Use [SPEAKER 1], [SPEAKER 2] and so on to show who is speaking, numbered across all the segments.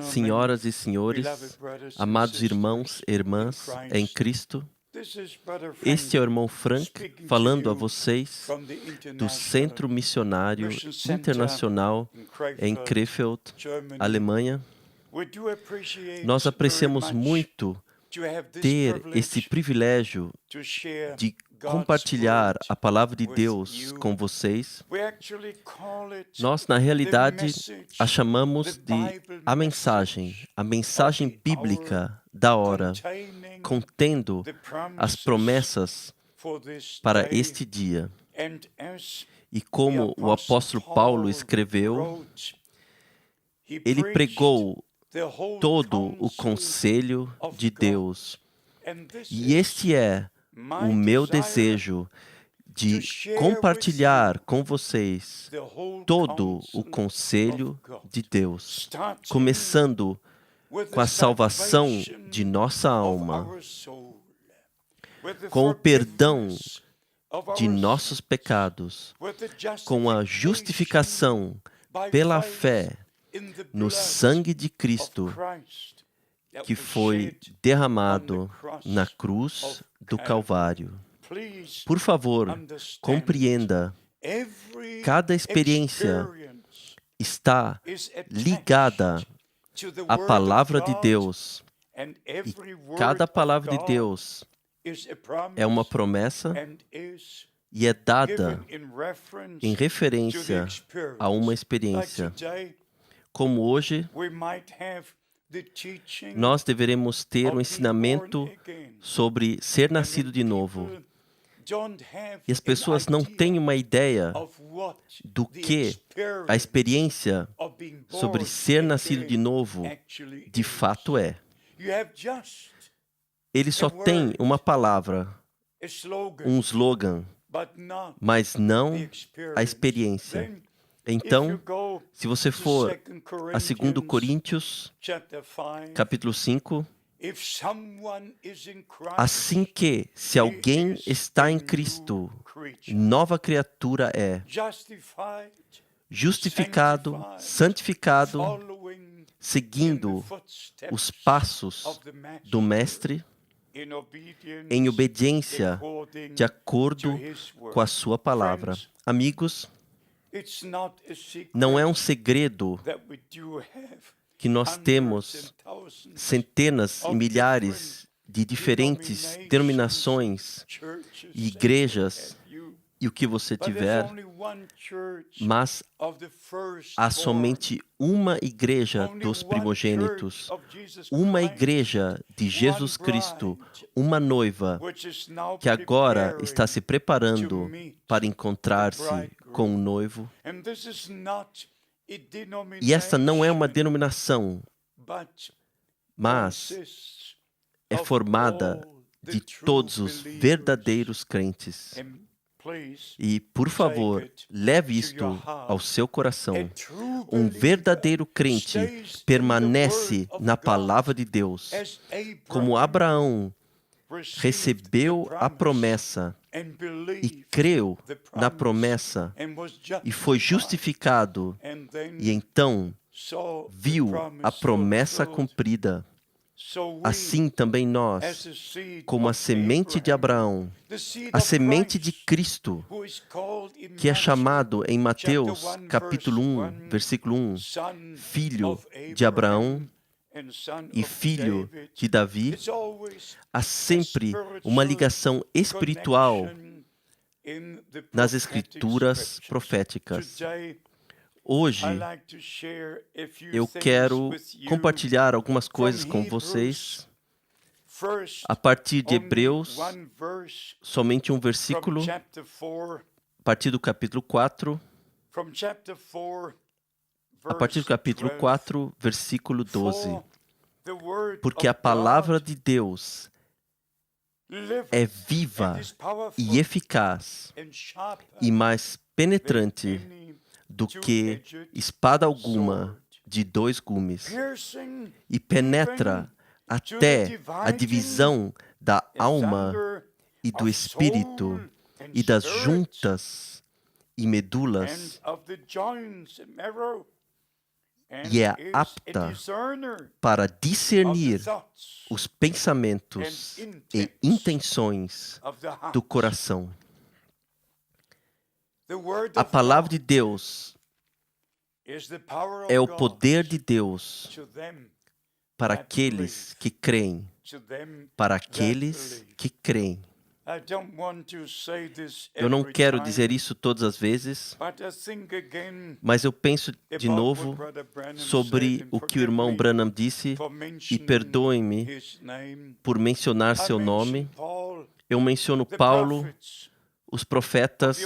[SPEAKER 1] Senhoras e senhores, amados irmãos e irmãs em Cristo, este é o irmão Frank falando a vocês do Centro Missionário Internacional em Krefeld, Alemanha. Nós apreciamos muito ter esse privilégio de compartilhar a palavra de Deus com vocês. Nós, na realidade, a chamamos de a mensagem bíblica da hora, contendo as promessas para este dia. E como o apóstolo Paulo escreveu, ele pregou todo o conselho de Deus. E este é o meu desejo de compartilhar com vocês todo o conselho de Deus, começando com a salvação de nossa alma, com o perdão de nossos pecados, com a justificação pela fé no sangue de Cristo que foi derramado na cruz do Calvário. Por favor, compreenda, cada experiência está ligada à palavra de Deus. E cada palavra de Deus é uma promessa e é dada em referência a uma experiência. Como hoje, nós deveremos ter um ensinamento sobre ser nascido de novo. E as pessoas não têm uma ideia do que a experiência sobre ser nascido de novo de fato é. Ele só tem uma palavra, um slogan, mas não a experiência. Então, se você for a 2 Coríntios, capítulo 5, assim que, se alguém está em Cristo, nova criatura é, justificado, santificado, seguindo os passos do Mestre, em obediência, de acordo com a sua palavra. Amigos, não é um segredo que nós temos centenas e milhares de diferentes denominações e igrejas e o que você tiver, mas há somente uma igreja dos primogênitos, uma igreja de Jesus Cristo, uma noiva que agora está se preparando para encontrar-se com o noivo. E esta não é uma denominação, mas é formada de todos os verdadeiros crentes. E, por favor, leve isto ao seu coração. Um verdadeiro crente permanece na palavra de Deus, como Abraão recebeu a promessa e creu na promessa e foi justificado e então viu a promessa cumprida. Assim também nós, como a semente de Abraão, a semente de Cristo, que é chamado em Mateus capítulo 1, versículo 1, filho de Abraão e filho de Davi, há sempre uma ligação espiritual nas escrituras proféticas. Hoje, eu quero compartilhar algumas coisas com vocês a partir de Hebreus, somente um versículo, a partir do capítulo 4, a partir do capítulo 4, versículo 12. Porque a palavra de Deus é viva e eficaz e mais penetrante do que espada alguma de 2 gumes, e penetra até a divisão da alma e do espírito e das juntas e medulas, e é apta para discernir os pensamentos e intenções do coração. A palavra de Deus é o poder de Deus para aqueles que creem. Para aqueles que creem. Eu não quero dizer isso todas as vezes, mas eu penso de novo sobre o que o irmão Branham disse, e perdoe-me por mencionar seu nome. Eu menciono Paulo, os profetas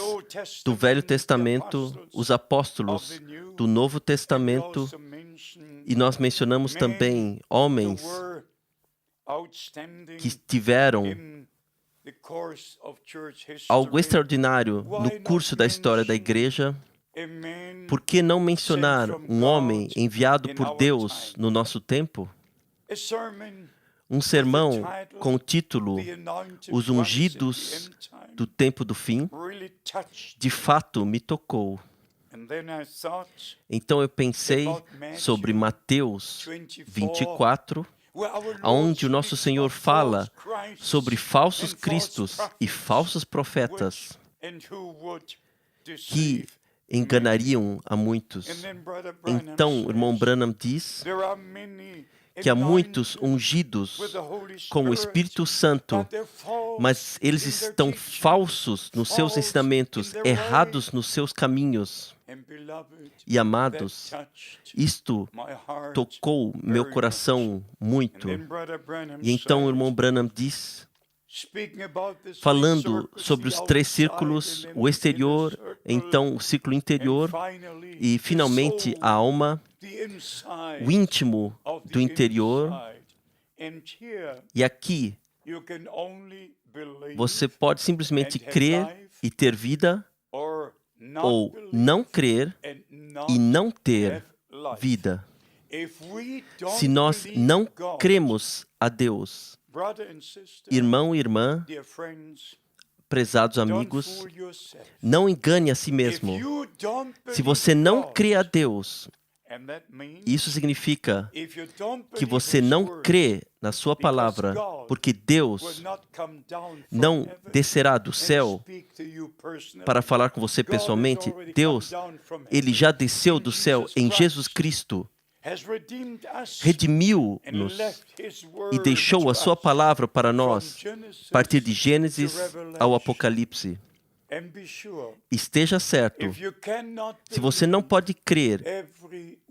[SPEAKER 1] do Velho Testamento, os apóstolos do Novo Testamento, e nós mencionamos também homens que tiveram algo extraordinário no curso da história da igreja. Por que não mencionar um homem enviado por Deus no nosso tempo? Um sermão com o título Os Ungidos do Tempo do Fim, de fato me tocou. Então eu pensei sobre Mateus 24, onde o nosso Senhor fala sobre falsos cristos e falsos profetas que enganariam a muitos. Então, o irmão Branham diz que há muitos ungidos com o Espírito Santo, mas eles estão falsos nos seus ensinamentos, errados nos seus caminhos. E, amados, isto tocou meu coração muito. E então o irmão Branham diz, falando sobre os 3 círculos, o exterior, então o círculo interior e, finalmente, a alma, o íntimo do interior. E aqui, você pode simplesmente crer e ter vida, ou não crer e não ter vida. Se nós não cremos a Deus, irmão e irmã, prezados amigos, não engane a si mesmo. Se você não crê a Deus, isso significa que você não crê na sua palavra, porque Deus não descerá do céu para falar com você pessoalmente. Deus, Ele já desceu do céu em Jesus Cristo, redimiu-nos e deixou a sua palavra para nós, a partir de Gênesis ao Apocalipse. Esteja certo, se você não pode crer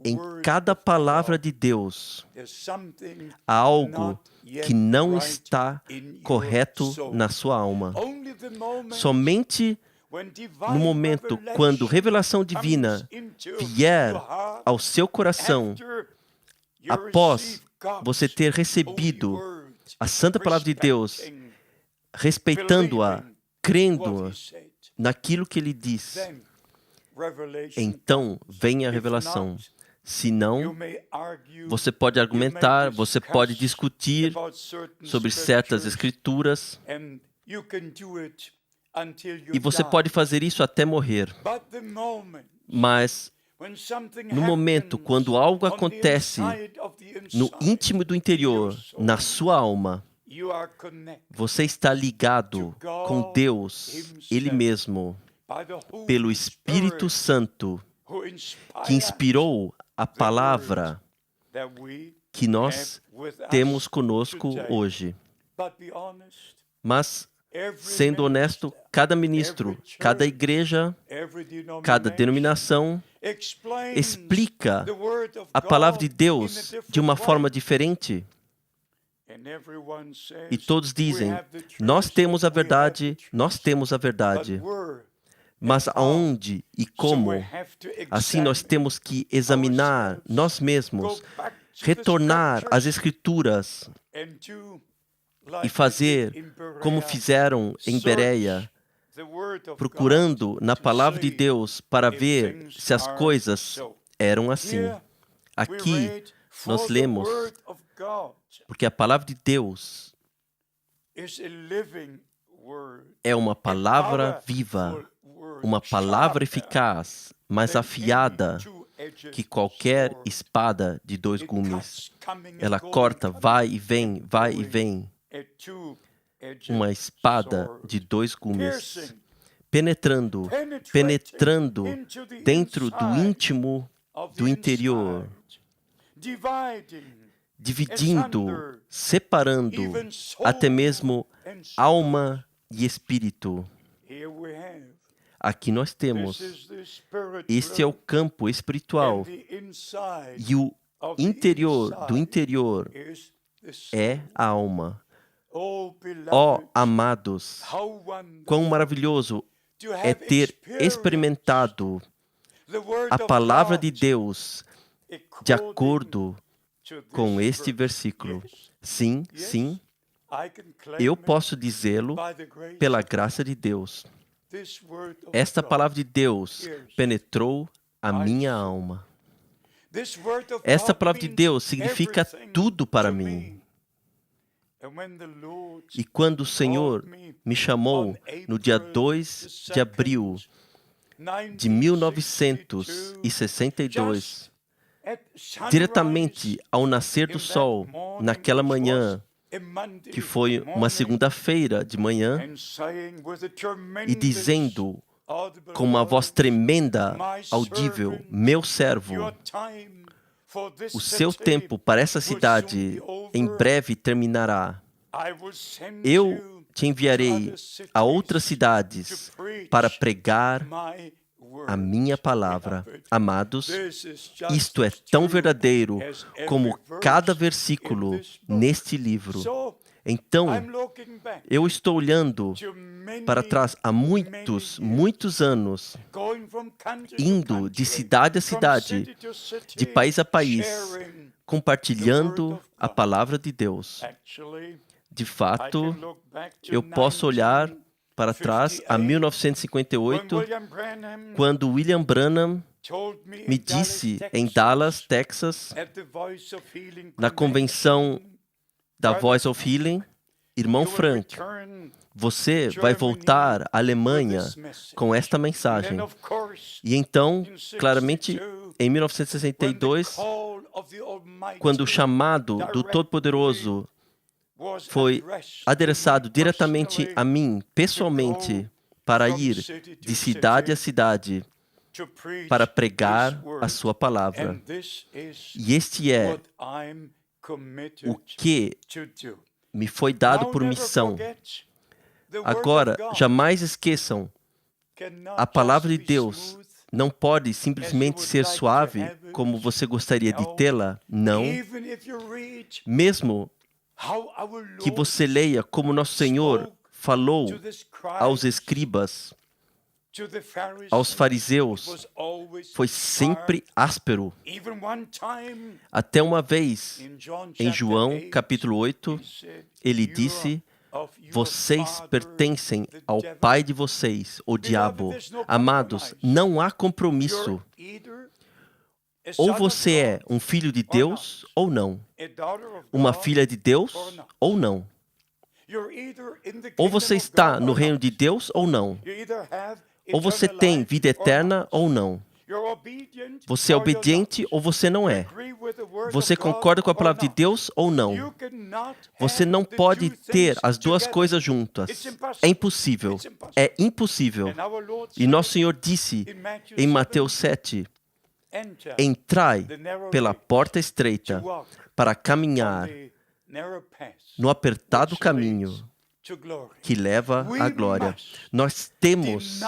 [SPEAKER 1] em cada palavra de Deus, há algo que não está correto na sua alma. Somente no momento quando revelação divina vier ao seu coração, após você ter recebido a santa palavra de Deus, respeitando-a, crendo naquilo que Ele diz, então vem a revelação. Se não, você pode argumentar, você pode discutir sobre certas escrituras, e você pode fazer isso até morrer. Mas, no momento, quando algo acontece no íntimo do interior, na sua alma, você está ligado com Deus, Ele mesmo, pelo Espírito Santo, que inspirou a palavra que nós temos conosco hoje. Mas, sendo honesto, cada ministro, cada igreja, cada denominação explica a palavra de Deus de uma forma diferente. E todos dizem, nós temos a verdade, nós temos a verdade. Mas aonde e como? Assim nós temos que examinar nós mesmos, retornar às Escrituras e fazer como fizeram em Bereia, procurando na palavra de Deus para ver se as coisas eram assim. Aqui nós lemos, porque a palavra de Deus é uma palavra viva, uma palavra eficaz, mas afiada que qualquer espada de dois gumes. Ela corta, vai e vem, vai e vem. Uma espada de dois gumes, penetrando dentro do íntimo, do interior, dividindo, separando até mesmo alma e espírito. Aqui nós temos, este é o campo espiritual, e o interior do interior é a alma. Ó, amados, quão maravilhoso é ter experimentado a palavra de Deus de acordo com este versículo. Sim, sim, eu posso dizê-lo pela graça de Deus. Esta palavra de Deus penetrou a minha alma. Esta palavra de Deus significa tudo para mim. E quando o Senhor me chamou no dia 2 de abril de 1962, diretamente ao nascer do sol, naquela manhã, que foi uma segunda-feira de manhã, e dizendo com uma voz tremenda, audível, meu servo, o seu tempo para essa cidade em breve terminará. Eu te enviarei a outras cidades para pregar a minha palavra. Amados, isto é tão verdadeiro como cada versículo neste livro. Então, eu estou olhando para trás há muitos anos, indo de cidade a cidade, de país a país, compartilhando a palavra de Deus. De fato, eu posso olhar para trás a 1958, quando William Branham me disse em Dallas, Texas, na convenção da Voice of Healing, irmão Frank, você vai voltar à Alemanha com esta mensagem. E então, claramente, em 1962, quando o chamado do Todo-Poderoso foi adereçado diretamente a mim, pessoalmente, para ir de cidade a cidade, para pregar a sua palavra. E este é o que me foi dado por missão. Agora, jamais esqueçam, a palavra de Deus não pode simplesmente ser suave como você gostaria de tê-la. Não. Mesmo que você leia como nosso Senhor falou aos escribas, aos fariseus, foi sempre áspero. Até uma vez, em João capítulo 8, ele disse: vocês pertencem ao pai de vocês, o diabo. Amados, não há compromisso. Ou você é um filho de Deus ou não. Uma filha de Deus ou não. Ou você está no reino de Deus ou não. Ou você tem vida eterna ou não. Você é obediente ou você não é. Você concorda com a palavra de Deus ou não. Você não pode ter as duas coisas juntas. É impossível. É impossível. E nosso Senhor disse em Mateus 7, entrai pela porta estreita para caminhar no apertado caminho que leva à glória. Nós temos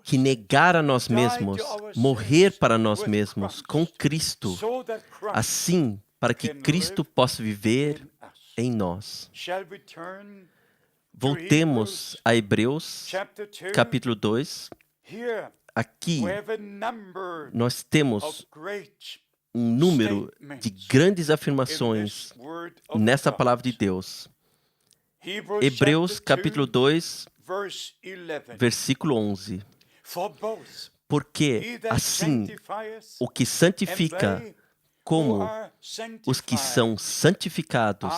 [SPEAKER 1] que negar a nós mesmos, morrer para nós mesmos com Cristo, assim para que Cristo possa viver em nós. Voltemos a Hebreus, capítulo 2. Aqui, nós temos um número de grandes afirmações nessa palavra de Deus. Hebreus, capítulo 2, versículo 11. Porque, assim, o que santifica como os que são santificados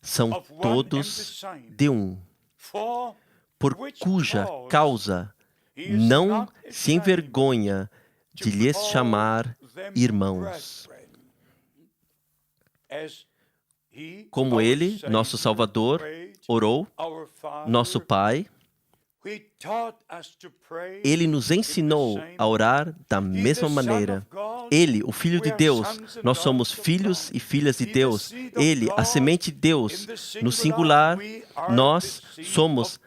[SPEAKER 1] são todos de um, por cuja causa não se envergonha de lhes chamar irmãos. Como Ele, nosso Salvador, orou, nosso Pai, Ele nos ensinou a orar da mesma maneira. Ele, o Filho de Deus, nós somos filhos e filhas de Deus. Ele, a semente de Deus, no singular, nós somos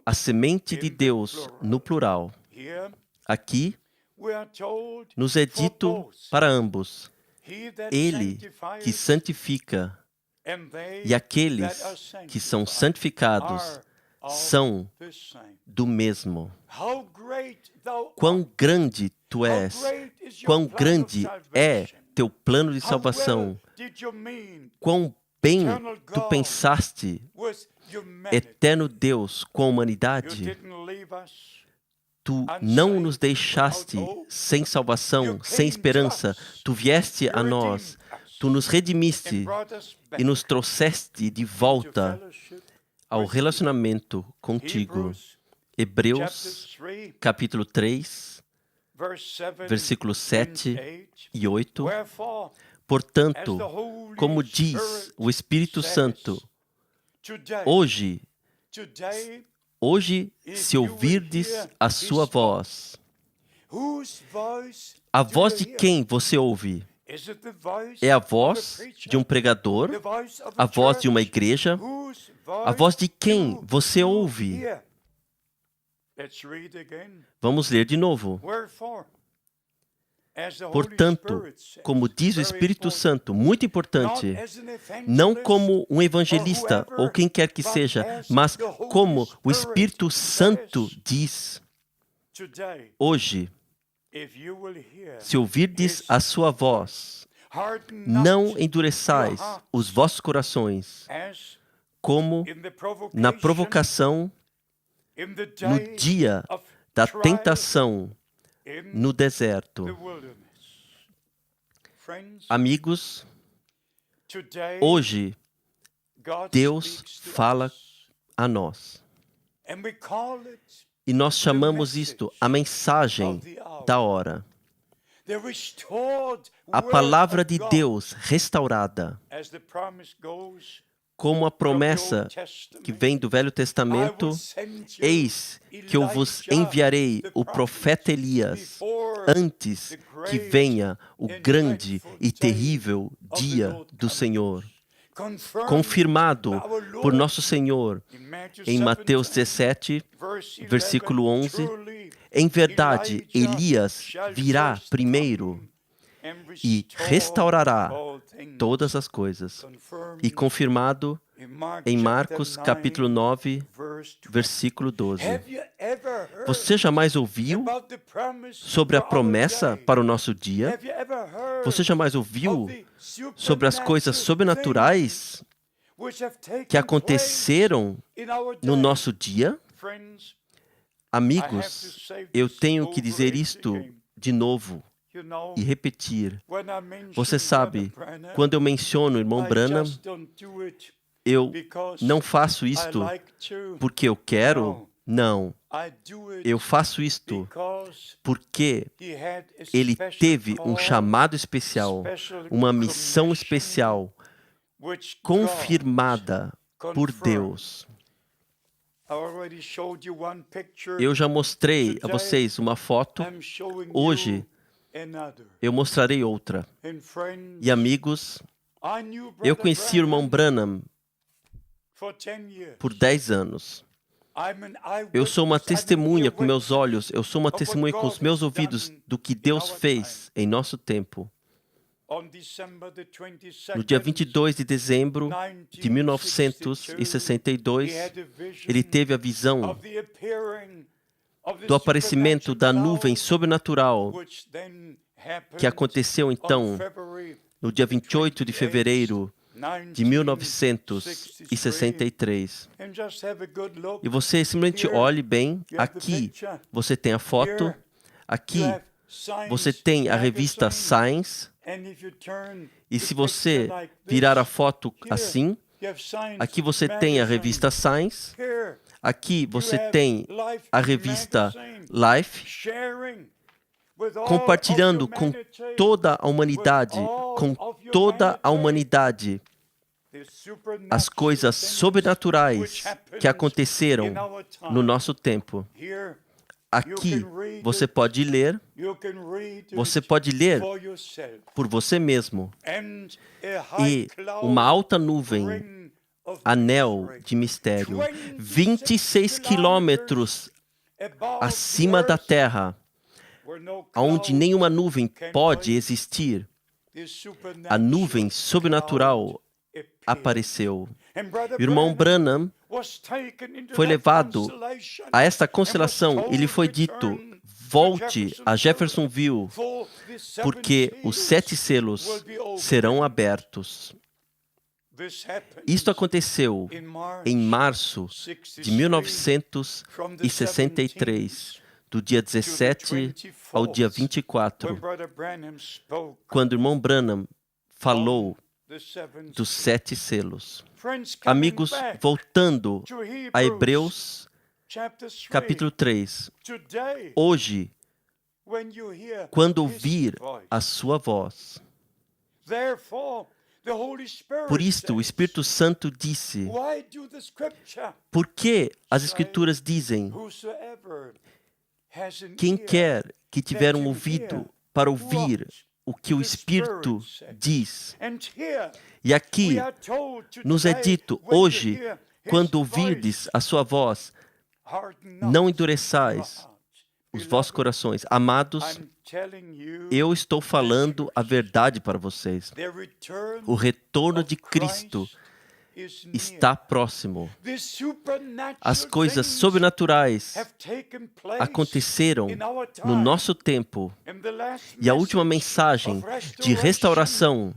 [SPEAKER 1] a semente de Deus, no plural. Aqui, nos é dito para ambos, Ele que santifica e aqueles que são santificados são do mesmo. Quão grande tu és, quão grande é teu plano de salvação, quão bem tu pensaste, eterno Deus, com a humanidade. Tu não nos deixaste sem salvação, sem esperança. Tu vieste a nós, tu nos redimiste e nos trouxeste de volta ao relacionamento contigo. Hebreus, capítulo 3, versículos 7 e 8. Portanto, como diz o Espírito Santo, hoje, se ouvirdes a sua voz, a voz de quem você ouve? É a voz de um pregador? A voz de uma igreja? A voz de quem você ouve? Vamos ler de novo. Portanto, como diz o Espírito Santo, muito importante, não como um evangelista ou quem quer que seja, mas como o Espírito Santo diz, hoje, se ouvirdes a sua voz, não endureçais os vossos corações, como na provocação, no dia da tentação, no deserto. Amigos, hoje Deus fala a nós. E nós chamamos isto a mensagem da hora. A palavra de Deus restaurada. Como a promessa que vem do Velho Testamento, eis que eu vos enviarei o profeta Elias antes que venha o grande e terrível dia do Senhor. Confirmado por nosso Senhor em Mateus 17, versículo 11, em verdade, Elias virá primeiro e restaurará todas as coisas. E confirmado em Marcos, capítulo 9, versículo 12. Você jamais ouviu sobre a promessa para o nosso dia? Você jamais ouviu sobre as coisas sobrenaturais que aconteceram no nosso dia? Amigos, eu tenho que dizer isto de novo e repetir. Você sabe, quando eu menciono o irmão Branham, eu não faço isto porque eu quero, não. Eu faço isto porque ele teve um chamado especial, uma missão especial, confirmada por Deus. Eu já mostrei a vocês uma foto. Hoje, eu mostrarei outra. E amigos, eu conheci o irmão Branham por 10 anos. Eu sou uma testemunha com meus olhos, eu sou uma testemunha com os meus ouvidos do que Deus fez em nosso tempo. No dia 22 de dezembro de 1962, ele teve a visão do aparecimento da nuvem sobrenatural que aconteceu então no dia 28 de fevereiro de 1963. E você simplesmente olhe bem, aqui você tem a foto, aqui você tem a revista Science, e se você virar a foto assim, aqui você tem a revista Science, aqui você tem a revista Life, compartilhando com toda a humanidade, as coisas sobrenaturais que aconteceram no nosso tempo. Aqui você pode ler por você mesmo. E uma alta nuvem, anel de mistério, 26 quilômetros acima da terra, onde nenhuma nuvem pode existir. A nuvem sobrenatural apareceu. O irmão Branham foi levado a esta constelação. Ele foi dito: volte a Jeffersonville, porque os 7 selos serão abertos. Isto aconteceu em março de 1963, do dia 17 ao dia 24, quando o irmão Branham falou dos 7 selos. Amigos, voltando a Hebreus, capítulo 3. Hoje, quando ouvir a sua voz. Por isto, o Espírito Santo disse: por que as Escrituras dizem: quem quer que tiver um ouvido para ouvir o que o Espírito diz? E aqui nos é dito hoje, quando ouvirdes a sua voz, não endureçais os vossos corações. Amados, eu estou falando a verdade para vocês. O retorno de Cristo está próximo. As coisas sobrenaturais aconteceram no nosso tempo. E a última mensagem de restauração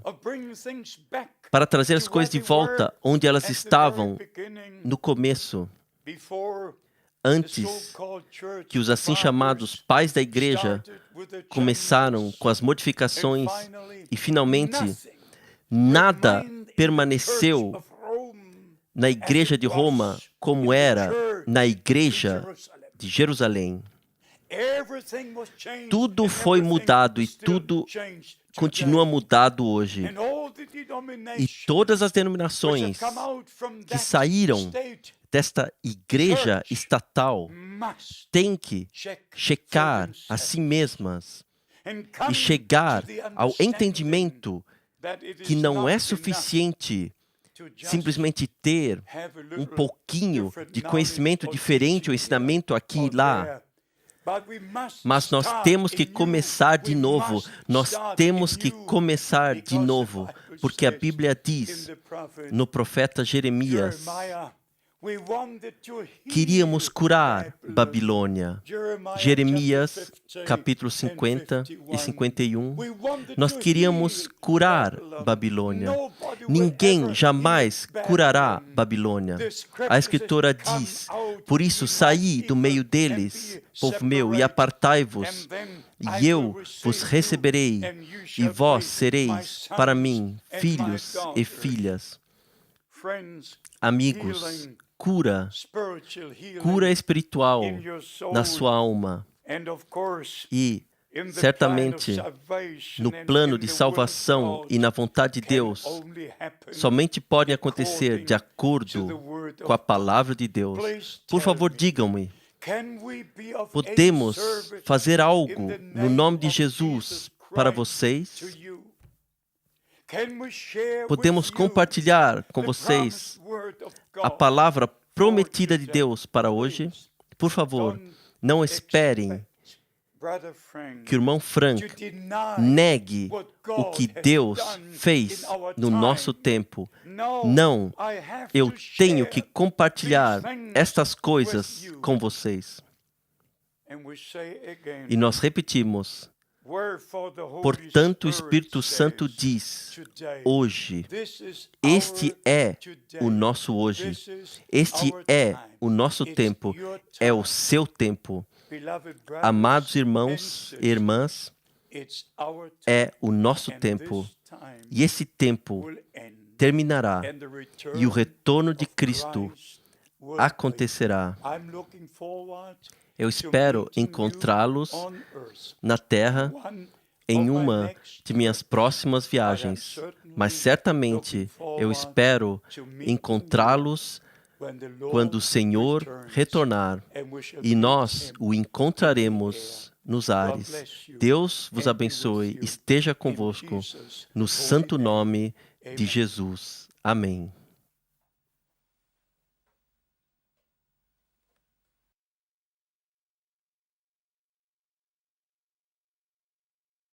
[SPEAKER 1] para trazer as coisas de volta onde elas estavam no começo, antes que os assim chamados pais da igreja começaram com as modificações e finalmente nada permaneceu na igreja de Roma como era na igreja de Jerusalém. Tudo foi mudado e tudo continua mudado hoje. E todas as denominações que saíram desta igreja estatal têm que checar a si mesmas e chegar ao entendimento que não é suficiente simplesmente ter um pouquinho de conhecimento diferente ou ensinamento aqui e lá. Mas nós temos que começar de novo. Nós temos que começar de novo. Porque a Bíblia diz no profeta Jeremias: queríamos curar Babilônia. Jeremias, capítulo 50 e 51. Nós queríamos curar Babilônia. Ninguém jamais curará Babilônia. A Escritura diz: por isso saí do meio deles, povo meu, e apartai-vos, e eu vos receberei, e vós sereis para mim filhos e filhas. Amigos, cura espiritual na sua alma. E, certamente, no plano de salvação e na vontade de Deus, somente podem acontecer de acordo com a palavra de Deus. Por favor, digam-me, podemos fazer algo no nome de Jesus para vocês? Podemos compartilhar com vocês a palavra prometida de Deus para hoje? Por favor, não esperem que o irmão Frank negue o que Deus fez no nosso tempo. Não, eu tenho que compartilhar estas coisas com vocês. E nós repetimos: portanto, o Espírito Santo diz hoje, este é o nosso hoje, este é o nosso tempo, é o seu tempo. Amados irmãos e irmãs, é o nosso tempo, e esse tempo terminará, e o retorno de Cristo acontecerá. Eu espero encontrá-los na Terra em uma de minhas próximas viagens, mas certamente eu espero encontrá-los quando o Senhor retornar e nós o encontraremos nos ares. Deus vos abençoe, esteja convosco, no santo nome de Jesus. Amém.